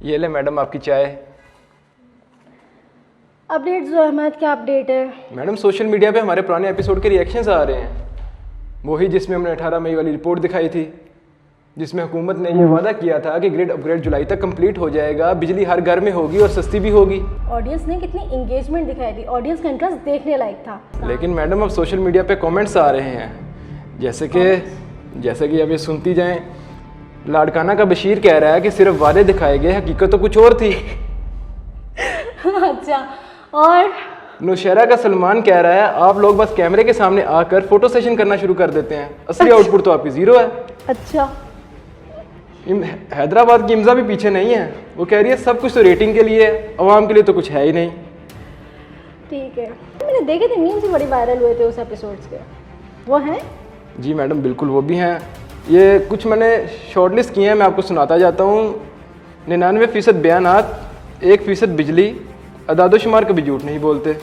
ये ले मैडम आपकी चाय। अपडेट जो अहमद, क्या अपडेट है? मैडम सोशल मीडिया पे हमारे पुराने एपिसोड के रिएक्शंस आ रहे हैं, वही जिसमें हमने 18 मई वाली रिपोर्ट दिखाई थी, जिसमें हुकूमत ने ये वादा किया था कि ग्रिड अपग्रेड जुलाई तक कंप्लीट हो जाएगा, बिजली हर घर में होगी और सस्ती भी होगी। ऑडियंस ने कितनी इंगेजमेंट दिखाई थी, ऑडियंस का इंटरेस्ट देखने लायक था। लेकिन मैडम अब सोशल मीडिया पे कमेंट्स आ रहे हैं, जैसे कि अब ये सुनती जाएं। लाड़काना का बशीर कह रहा है कि सिर्फ वादे दिखाए गए, हकीकत तो कुछ और थी। अच्छा, और नौशहरा का सलमान कह रहा है आप लोग बस कैमरे के सामने आकर फोटो सेशन करना शुरू कर देते हैं, असली आउटपुट तो आपकी जीरो है। अच्छा, हैदराबाद की इम्जा भी पीछे नहीं है, वो कह रही है सब कुछ तो रेटिंग के लिए है, अवाम के लिए तो कुछ है ही नहीं। ठीक है, मैंने देखे थे मीम्स भी बड़ी वायरल हुए थे उस एपिसोड्स के, वो हैं? जी मैडम बिल्कुल वो भी हैं। ये कुछ मैंने शॉर्टलिस्ट किए हैं, मैं आपको सुनाता जाता हूँ। 99% बयानात, 1% बिजली, अदादोशुमार कभी झूठ नहीं बोलते।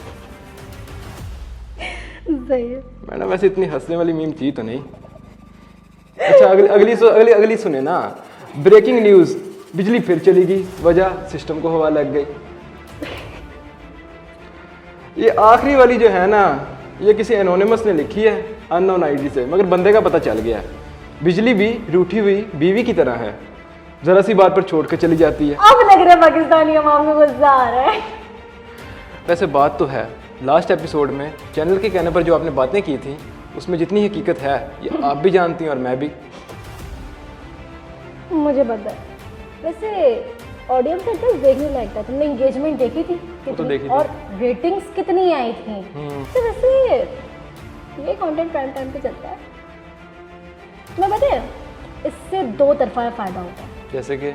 सही है मैडम वैसे इतनी हंसने वाली मीम थी तो नहीं। अच्छा अगली सुने ना। ब्रेकिंग न्यूज़, बिजली फिर चली गई, वजह सिस्टम को हवा लग गई। ये आखिरी वाली जो है ना, ये किसी एनोनिमस ने लिखी है अननोन आईडी से, मगर बंदे का पता चल गया है। बिजली भी रूठी हुई बीवी की तरह है, जरा सी बात पर छोड़ के चली जाती है। अब लग रहा है पाकिस्तानी अवाम को गुस्सा आ रहा है। वैसे बात तो है, लास्ट एपिसोड में चैनल के कहने पर जो आपने बातें की थी उसमें जितनी हकीकत है ये आप भी जानती हैं और मैं भी। मुझे पता है। वैसे ऑडियंस का इंटरेस्ट देखने लायक था, तुमने एंगेजमेंट देखी थी वो तो देखी थी। और रेटिंग्स कितनी आई थी। तो वैसे ये कंटेंट प्राइम टाइम पे चलता है, तुम्हें पता है इससे दो तरफा फायदा होता है। जैसे कि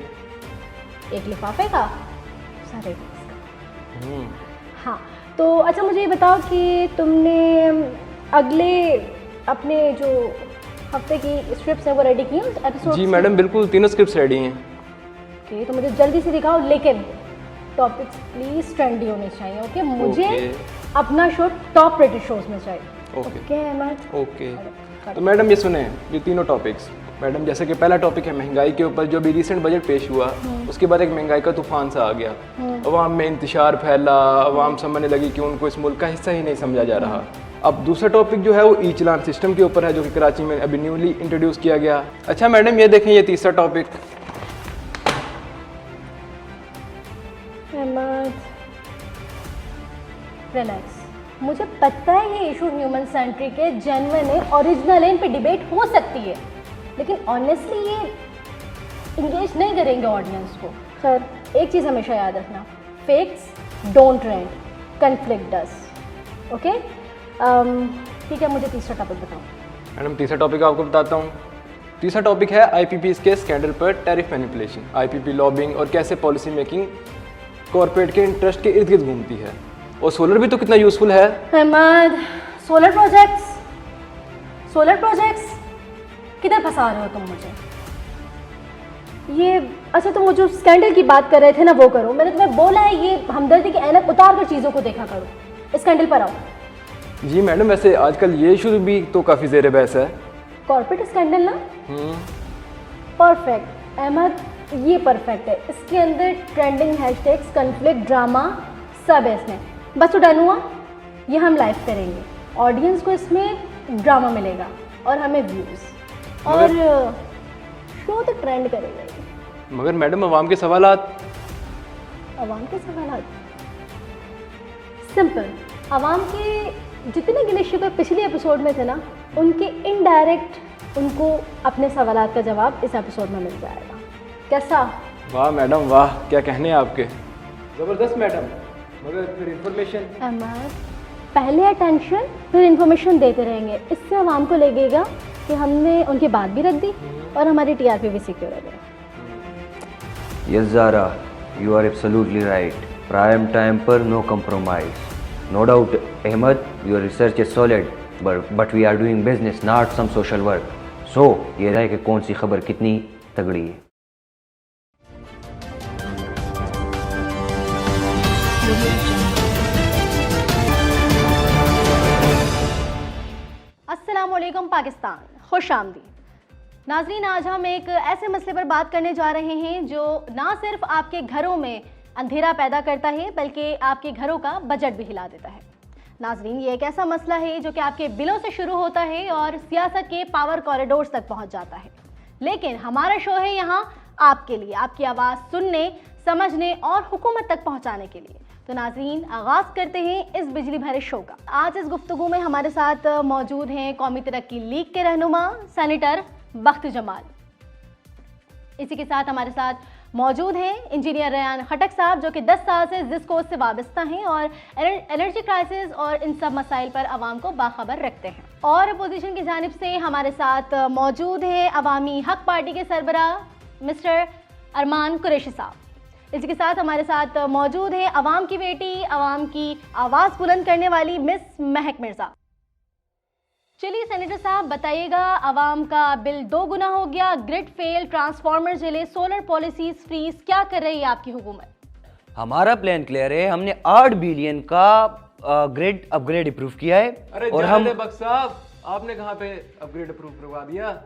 एक लिफाफे का, सारे का। हाँ, तो अच्छा मुझे ये बताओ कि तुमने अगले अपने जो हफ्ते की स्क्रिप्ट्स हैं वो रेडी की हैं एपिसोड? जी मैडम बिल्कुल, तीनों स्क्रिप्ट्स रेडी हैं। ओके, तो मुझे जल्दी से दिखाओ, लेकिन टॉपिक्स प्लीज ट्रेंडी होने चाहिए। ओके, मुझे अपना शो टॉप रेटेड शोज में चाहिए। ओके अहमद? ओके, तो मैडम ये सुने ये तीनों टॉपिक्स। मैडम जैसे कि पहला टॉपिक है महंगाई के ऊपर, जो भी रिसेंट बजट पेश हुआ उसके बाद एक महंगाई का तूफान सा आ गया, अवाम में इंतशार फैला, अवाम समझने लगी कि उनको इस मुल्क का हिस्सा ही नहीं समझा जा रहा। अब दूसरा टॉपिक जो है वो ई चलान सिस्टम के ऊपर है, जो कि कराची में अभी न्यूली इंट्रोड्यूस किया गया। अच्छा मैडम ये देखें, ये तीसरा टॉपिक। रिलैक्स, मुझे पता है ये इशू ह्यूमन सेंट्रिक है, जेन्युइन है, ओरिजिनल है, इन पे डिबेट हो सकती है, लेकिन ऑनेस्टली ये इंगेज नहीं करेंगे ऑडियंस को। सर एक चीज़ हमेशा याद रखना, fakes don't trend, conflict does. Okay, ठीक है, मुझे तीसरा टॉपिक बताओ। मैडम तीसरा टॉपिक आपको बताता हूँ। तीसरा टॉपिक है आईपीपीएस के स्कैंडल पर टैरिफ मैनिपुलेशन, आईपीपी लॉबिंग और कैसे पॉलिसी मेकिंग कॉर्पोरेट के इंटरेस्ट के इर्द गिर्द घूमती है। और सोलर भी तो कितना यूजफुल है। अहमद, सोलर प्रोजेक्ट्स किधर फंसा रहे हो तुम मुझे? ये अच्छा, तुम वो जो स्कैंडल की बात कर रहे थे ना वो करो, मैंने तुम्हें बोला है ये हमदर्दी की ऐनक उतार कर चीज़ों को देखा करो। स्कैंडल पर आओ। जी मैडम वैसे आजकल ये इशू भी तो काफ़ी ज़ेर बहस है। कॉर्पोरेट स्कैंडल ना? परफेक्ट अहमद, ये परफेक्ट है। इसके अंदर ट्रेंडिंग हैशटैग्स, कन्फ्लिक्ट, ड्रामा सब है इसमें। बस तो डन हुआ, ये हम लाइव करेंगे, ऑडियंस को इसमें ड्रामा मिलेगा और हमें व्यूज़, और शो तो ट्रेंड करेगा। मगर मैडम अवाम के सवालात। अवाम के सवालात सिंपल, अवाम के जितने गिले शिकवे पिछले एपिसोड में थे ना, उनके इनडायरेक्ट उनको अपने सवालात का जवाब इस एपिसोड में मिल जाएगा। कैसा? वाह मैडम वाह, क्या कहने हैं आपके, ज़बरदस्त मैडम। मगर फिर इंफॉर्मेशन? अहमद, पहले अटेंशन फिर इंफॉर्मेशन देते रहेंगे, इससे अवाम को लगेगा कि हमने उनकी बात भी रख दी और हमारी टीआरपी भी सिक्योर हो गई। Yes Zara, you are absolutely right. Prime time पर no compromise. No doubt, Ahmed, your research is solid, but we are doing business, not some social work. So, ये है कि कौन सी खबर कितनी तगड़ी है। अस्सलामुअलैकुम पाकिस्तान, खुश आमदीद। नाज़रीन, आज हम एक ऐसे मसले पर बात करने जा रहे हैं जो ना सिर्फ आपके घरों में अंधेरा पैदा करता है बल्कि आपके घरों का बजट भी हिला देता है। नाज़रीन, ये एक ऐसा मसला है जो कि आपके बिलों से शुरू होता है और सियासत के पावर कॉरिडोर्स तक पहुंच जाता है। लेकिन हमारा शो है यहाँ आपके लिए, आपकी आवाज़ सुनने, समझने और हुकूमत तक पहुँचाने के लिए। तो नाज़रीन, आगाज़ करते हैं इस बिजली भरे शो का। आज इस गुफ्तगू में हमारे साथ मौजूद हैं कौमी तरक्की लीग के रहनुमा सेनेटर बख्त जमाल। इसी के साथ हमारे साथ मौजूद हैं इंजीनियर रेयान खटक साहब, जो कि 10 साल से जिसको उससे वाबस्ता हैं और एनर्जी क्राइसिस और इन सब मसाइल पर आवाम को बाखबर रखते हैं। और अपोजिशन की जानिब से हमारे साथ मौजूद हैं अवामी हक पार्टी के सरबराह मिस्टर अरमान कुरैशी साहब। इसी के साथ हमारे साथ मौजूद है अवाम की बेटी, अवाम की आवाज़ बुलंद करने वाली मिस महक मिर्ज़ा। चलिए सेनेटर साहब, बताइएगा, अवाम का बिल 2 गुना हो गया, ग्रिड फेल, ट्रांसफार्मर जले, सोलर पॉलिसीज फ्रीज, क्या कर रही है आपकी हुकूमत? हमारा प्लान क्लियर है। हमने 8 बिलियन का ग्रिड अपग्रेड अप्रूव किया है। अरे और हम बख्श साहब, आपने कहाँ पे अपग्रेड अप्रूव करवा दिया?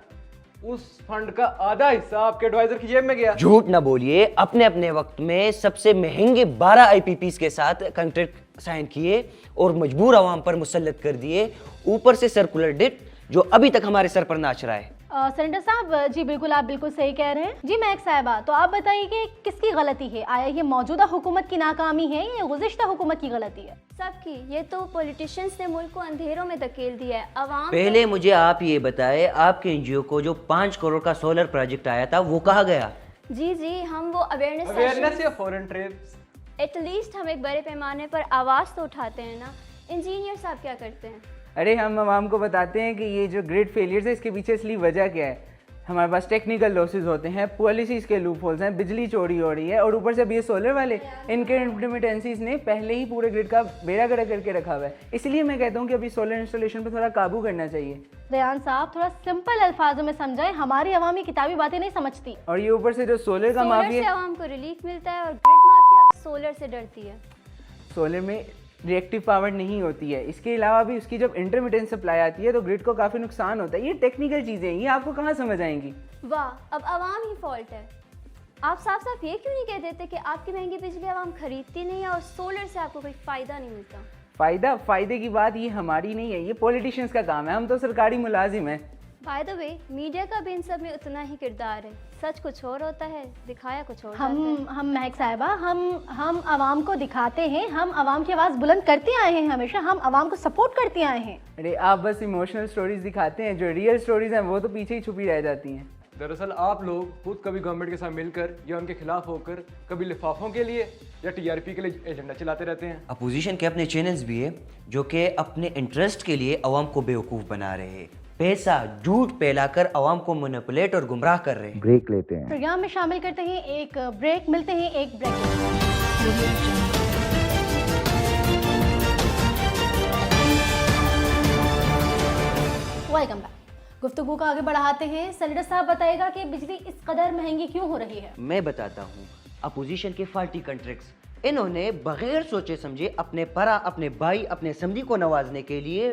उस फंड का आधा हिस्सा आपके एडवाइजर की जेब में गया। झूठ ना बोलिए, अपने अपने वक्त में सबसे महंगे 12 आईपीपीस के साथ कॉन्ट्रैक्ट साइन किए और मजबूर आवाम पर मुसल्लत कर दिए, ऊपर से सर्कुलर डेट जो अभी तक हमारे सर पर नाच रहा है। सेनेटर साहब, जी बिल्कुल, आप बिल्कुल सही कह रहे हैं। जी महक साहिबा, तो आप बताइए कि किसकी गलती है? आया ये मौजूदा हुकूमत की नाकामी है या गुज़िश्ता हुकूमत की गलती है? सबकी। ये तो पॉलिटिशियंस ने मुल्क को अंधेरों में धकेल दिया है। अवाम पहले मुझे आप ये बताएं, आपके एनजीओ को जो 5 करोड़ का सोलर प्रोजेक्ट आया था वो कहाँ गया? जी हम वो अवेयरनेस या फॉरेन ट्रिप्स, एटलीस्ट हम एक बड़े पैमाने पर आवाज़ तो उठाते हैं ना। इंजीनियर साहब क्या करते हैं? अरे हम आवाम को बताते हैं कि ये जो ग्रिड फेलियर्स है इसके पीछे असली वजह क्या है। हमारे पास टेक्निकल लॉसेस होते हैं, पॉलिसीज़ के लूप होल्स हैं, बिजली चोरी हो रही है और ऊपर से अब ये सोलर वाले इनके इंटरमिटेंसीज ने पहले ही पूरे ग्रिड का बेड़ा गर्क करके रखा हुआ है। इसलिए मैं कहता हूँ कि अभी सोलर इंस्टॉलेशन पर थोड़ा काबू करना चाहिए। रेयान साहब, थोड़ा सिंपल अल्फाजों में समझाएं, हमारी अवामी किताबी बातें नहीं समझती। और ये ऊपर से जो सोलर का सोलर से माफिया, आवाम को रिलीफ मिलता है और ग्रिड माफिया सोलर से डरती है। सोलर में रिएक्टिव पावर नहीं होती है। इसके अलावा भी उसकी जब इंटरमिटेंट सप्लाई आती है तो ग्रिड को काफ़ी नुकसान होता है। ये टेक्निकल चीज़ें हैं, ये आपको कहाँ समझ आएंगी? वाह, अब आवाम ही फॉल्ट है। आप साफ साफ ये क्यों नहीं कह देते कि आपकी महंगी बिजली आवाम खरीदती नहीं है और सोलर से आपको कोई फ़ायदा नहीं मिलता? फ़ायदे की बात ये हमारी नहीं है, ये पॉलिटिशियंस का काम है। हम तो सरकारी मुलाजिम हैं। बाय द वे, मीडिया का भी इन सब में उतना ही किरदार है। सच कुछ और होता है, दिखाया कुछ और जाता है। हम महक साहिबा, हम आवाम को दिखाते हैं, हम आवाम की आवाज़ बुलंद करते आए हैं, हमेशा हम आवाम को सपोर्ट करते आए हैं। अरे आप बस इमोशनल स्टोरीज दिखाते हैं, जो रियल स्टोरीज हैं वो तो पीछे ही छुपी रह जाती हैं। दरअसल आप लोग खुद कभी गवर्नमेंट के साथ मिलकर या उनके खिलाफ होकर कभी लिफाफों के लिए या टीआरपी के लिए एजेंडा चलाते रहते हैं। अपोजिशन के अपने चैनल्स भी है जो कि अपने इंटरेस्ट के लिए अवाम को बेवकूफ़ बना रहे हैं, पैसा झूठ फैलाकर अवाम को मैनिपुलेट और गुमराह कर रहे हैं। ब्रेक लेते हैं। प्रोग्राम में शामिल करते हैं एक ब्रेक, मिलते हैं एक ब्रेक। Welcome back. गुफ्तगू को आगे बढ़ाते हैं। सेनेटर साहब, बताएगा कि बिजली इस कदर महंगी क्यों हो रही है? मैं बताता हूँ। अपोजिशन के फाल्टी कॉन्ट्रैक्ट्स, इन्होंने बगैर सोचे समझे अपने परा, अपने भाई, अपने समझी को नवाजने के लिए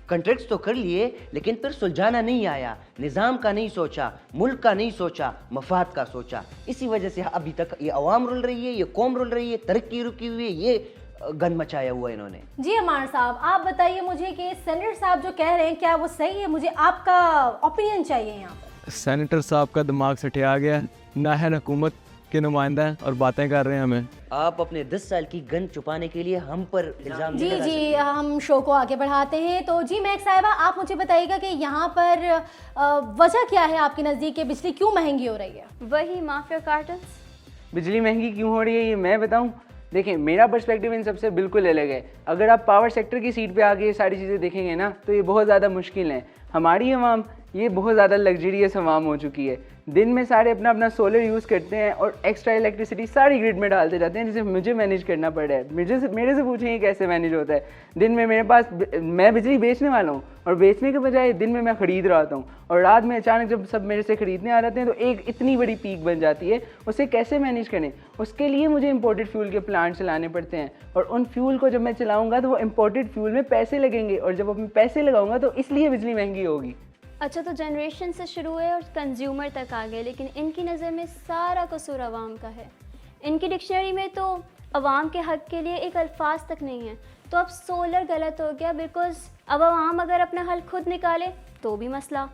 कॉन्ट्रैक्ट्स तो कर लिए, लेकिन फिर सुलझाना नहीं आया, निज़ाम का नहीं सोचा, मुल्क का नहीं सोचा, मफाद का सोचा। इसी वजह से अभी तक ये अवाम रुल रही है, ये कौम रुल रही है, तरक्की रुकी हुई है, ये गन मचाया हुआ इन्होंने। जी अमान साहब, आप बताइए मुझे कि सेनेटर साहब जो कह रहे हैं क्या वो सही है? मुझे आपका ओपिनियन चाहिए यहाँ पर। सेनेटर साहब का दिमाग सटिया गया, नाहन हुकूमत के नुमाइंदा हैं और बातें कर रहे हैं हमें। आप अपने 10 साल की गन छुपाने के लिए हम पर इल्जाम नहीं लगा जी, सकते। हम शो को आगे बढ़ाते हैं। तो जी महक साहिबा, आप मुझे बताइएगा कि यहाँ पर वजह क्या है आपके नज़दीक, के बिजली क्यों महंगी हो रही है? वही माफिया कार्टल्स। बिजली महंगी क्यों हो रही है ये मैं बताऊं? देखिए, मेरा पर्सपेक्टिव इन सबसे बिल्कुल अलग है। अगर आप पावर सेक्टर की सीट पे आके ये सारी चीज़ें देखेंगे ना तो ये बहुत ज़्यादा मुश्किल है। हमारी आवाम ये बहुत ज़्यादा लग्जरियस आवाम हो चुकी है। दिन में सारे अपना अपना सोलर यूज़ करते हैं और एक्स्ट्रा इलेक्ट्रिसिटी सारी ग्रिड में डालते जाते हैं, जिसे मुझे मैनेज करना पड़ रहा है। मेरे से पूछें ये कैसे मैनेज होता है? दिन में मेरे पास, मैं बिजली बेचने वाला हूँ और बेचने के बजाय दिन में मैं ख़रीद रहा होता हूँ और रात में अचानक जब सब मेरे से ख़रीदने आ जाते हैं तो एक इतनी बड़ी पीक बन जाती है। उसे कैसे मैनेज करें? उसके लिए मुझे इम्पोर्टेड फ्यूल के प्लांट चलाने पड़ते हैं और उन फ्यूल को जब मैं चलाऊँगा तो वो इम्पोर्टेड फ्यूल में पैसे लगेंगे और जब मैं पैसे लगाऊँगा तो इसलिए बिजली महंगी होगी। अच्छा, तो जनरेशन से शुरू हुए और कंज्यूमर तक आ गए, लेकिन इनकी नज़र में सारा कसूर अवाम का है। इनकी डिक्शनरी में तो अवाम के हक़ के लिए एक अल्फाज तक नहीं है। तो अब सोलर गलत हो गया बिकॉज़ अब अवाम अगर अपना हल खुद निकाले तो भी मसला।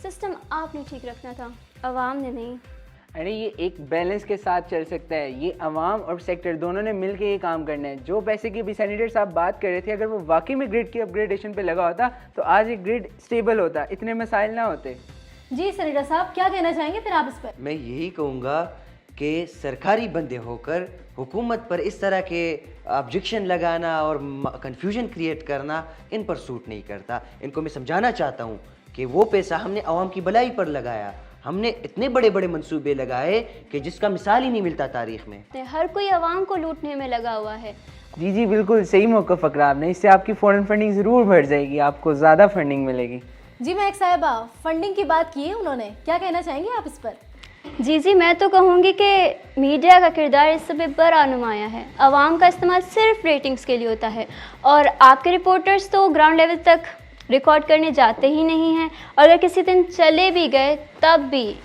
सिस्टम आपने ठीक रखना था, अवाम ने नहीं। अरे ये एक बैलेंस के साथ चल सकता है, ये अवाम और सेक्टर दोनों ने मिल के ये काम करना है। जो पैसे की अभी सैनिटर साहब बात कर रहे थे, अगर वो वाकई में ग्रिड की अपग्रेडेशन पे लगा होता तो आज ये ग्रिड स्टेबल होता, इतने मसाइल ना होते। जी सैनिटर साहब, क्या कहना चाहेंगे फिर आप इस पर? मैं यही कहूँगा कि सरकारी बंदे होकर हुकूमत पर इस तरह के ऑब्जेक्शन लगाना और कंफ्यूजन क्रिएट करना इन पर सूट नहीं करता। इनको मैं समझाना चाहता हूँ कि वो पैसा हमने आवाम की भलाई पर लगाया, हमने इतने बड़े बड़े मंसूबे लगाए कि जिसका मिसाल ही नहीं मिलता तारीख में। हर कोई अवाम को लूटने में लगा हुआ है। जी जी बिल्कुल सही मौका पकड़ा आपने, इससे आपकी फ़ॉरेन फंडिंग ज़रूर बढ़ जाएगी, आपको ज़्यादा फंडिंग मिलेगी। जी महक साहिबा, फंडिंग की बात की है उन्होंने, क्या कहना चाहेंगे आप इस पर? जी, मैं तो कहूँगी कि मीडिया का किरदार इस सब में बड़ा नुमाया है। अवाम का इस्तेमाल सिर्फ रेटिंग्स के लिए होता है और आपके रिपोर्टर्स तो ग्राउंड लेवल तक रिकॉर्ड करने जाते ही नहीं हैं, और अगर किसी दिन चले भी गए तब भी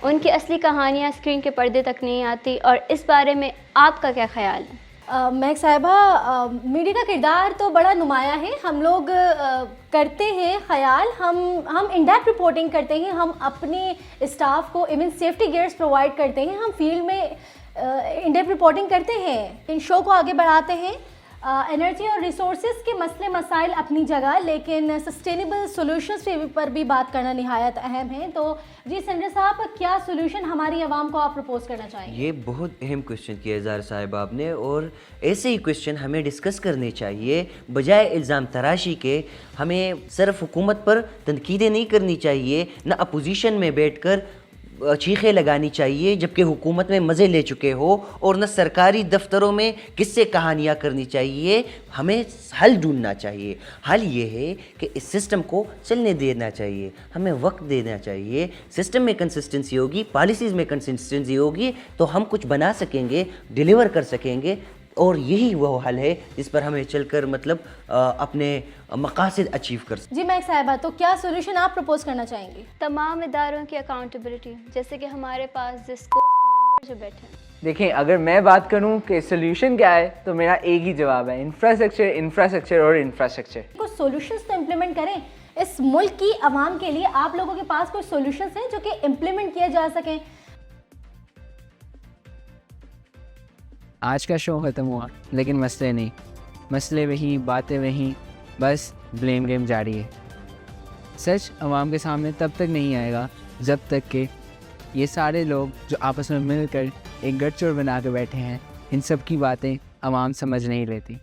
उनकी असली कहानियाँ स्क्रीन के पर्दे तक नहीं आती। और इस बारे में आपका क्या ख्याल है? महक साहिबा, मीडिया का किरदार तो बड़ा नुमाया है। हम लोग करते हैं ख्याल, हम इनडेप्थ रिपोर्टिंग करते हैं, हम अपने स्टाफ को इवन सेफ्टी गियर्स प्रोवाइड करते हैं, हम फील्ड में इनडेप्थ रिपोर्टिंग करते हैं, इन शो को आगे बढ़ाते हैं। एनर्जी और रिसोर्सेज के मसले मसाइल अपनी जगह, लेकिन सस्टेनेबल सॉल्यूशंस पर भी बात करना निहायत अहम है। तो जी सेंटर साहब, क्या सॉल्यूशन हमारी आवाम को आप प्रपोज करना चाहेंगे? ये बहुत अहम क्वेश्चन किया ज़ाहिर साहिब आपने, और ऐसे ही क्वेश्चन हमें डिस्कस करने चाहिए बजाय इल्ज़ाम तराशी के। हमें सिर्फ हुकूमत पर तनकीदें नहीं करनी चाहिए, न अपोजिशन में बैठकर चीखें लगानी चाहिए जबकि हुकूमत में मज़े ले चुके हो, और न सरकारी दफ्तरों में किस्से कहानियाँ करनी चाहिए। हमें हल ढूंढना चाहिए। हल ये है कि इस सिस्टम को चलने देना चाहिए, हमें वक्त देना चाहिए। सिस्टम में कंसिस्टेंसी होगी, पॉलिसीज़ में कंसिस्टेंसी होगी तो हम कुछ बना सकेंगे, डिलीवर कर सकेंगे, और यही वो हल है जिस पर हमें चलकर मतलब अपने मकासद अचीव कर सकते। जी महक साहिबा, तो क्या सॉल्यूशन आप प्रपोज करना चाहेंगे? तमाम इदारों की अकाउंटेबिलिटी, जैसे कि हमारे पास जिसको मेंबर जो बैठे हैं। देखिए, अगर मैं बात करूं कि सोल्यूशन क्या है तो मेरा एक ही जवाब है, इंफ्रास्ट्रक्चर, इंफ्रास्ट्रक्चर और इंफ्रास्ट्रक्चर। कुछ सॉल्यूशंस तो इम्प्लीमेंट करें इस मुल्क की आवाम के लिए। आप लोगों के पास कुछ सॉल्यूशंस हैं जो कि इम्प्लीमेंट किए जा सकें? आज का शो ख़त्म हुआ लेकिन मसले नहीं, मसले वही, बातें वही, बस ब्लेम गेम जारी है। सच आवाम के सामने तब तक नहीं आएगा जब तक कि ये सारे लोग जो आपस में मिलकर एक गठजोड़ बना के बैठे हैं, इन सब की बातें आवाम समझ नहीं लेती।